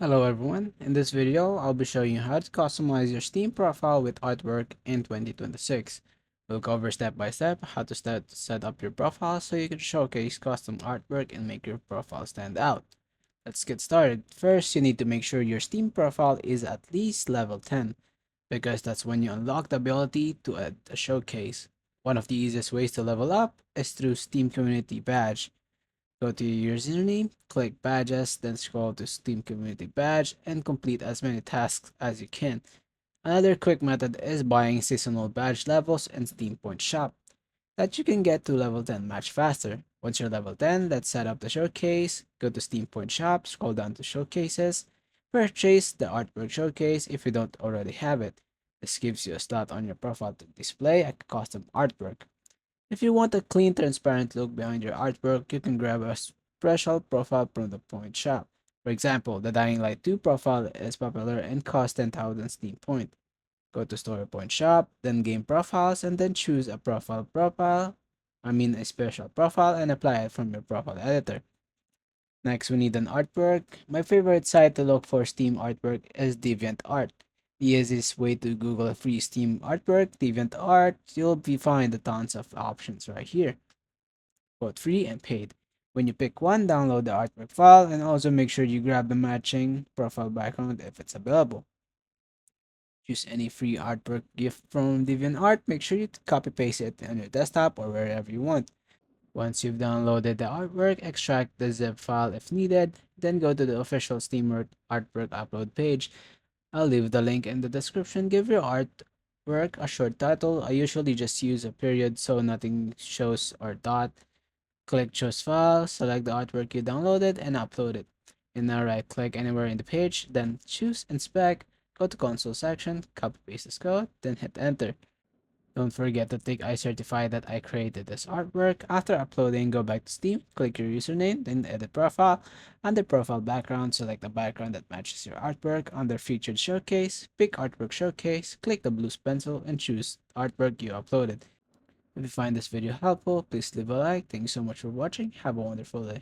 Hello everyone, in this video I'll be showing you how to customize your Steam profile with artwork in 2026. We'll cover step by step how to set up your profile so you can showcase custom artwork and make your profile stand out. Let's get started. First, you need to make sure your Steam profile is at least level 10 because that's when you unlock the ability to add a showcase. One of the easiest ways to level up is through Steam Community Badge. Go to your username, click badges, then scroll to Steam Community Badge and complete as many tasks as you can. Another quick method is buying seasonal badge levels in Steam Point Shop that you can get to level 10 much faster. Once you're level 10, let's set up the showcase. Go to Steam Point Shop, scroll down to Showcases, purchase the artwork showcase if you don't already have it. This gives you a slot on your profile to display a custom artwork. If you want a clean, transparent look behind your artwork, you can grab a special profile from the point shop. For example, the Dying Light 2 profile is popular and costs 10,000 Steam Point. Go to Story Point Shop, then Game Profiles, and then choose a a special profile and apply it from your profile editor. Next, we need an artwork. My favorite site to look for Steam artwork is DeviantArt. The easiest way to Google a free Steam artwork, DeviantArt, you'll find a tons of options right here, both free and paid. When you pick one, download the artwork file and also make sure you grab the matching profile background if it's available. Choose any free artwork gift from DeviantArt. Make sure you copy paste it on your desktop or wherever you want. Once you've downloaded the artwork, extract the zip file if needed, then go to the official Steam artwork upload page. I'll leave the link in the description. Give your artwork a short title. I usually just use a period so nothing shows or dot. Click choose file, select the artwork you downloaded and upload it. And now right click anywhere in the page, then choose inspect, go to console section, copy paste this code, then hit enter. Don't forget to tick I certify that I created this artwork. After uploading, go back to Steam, click your username, then edit profile. Under profile background, select the background that matches your artwork. Under featured showcase, pick artwork showcase, click the blue pencil, and choose artwork you uploaded. If you find this video helpful, please leave a like. Thank you so much for watching. Have a wonderful day.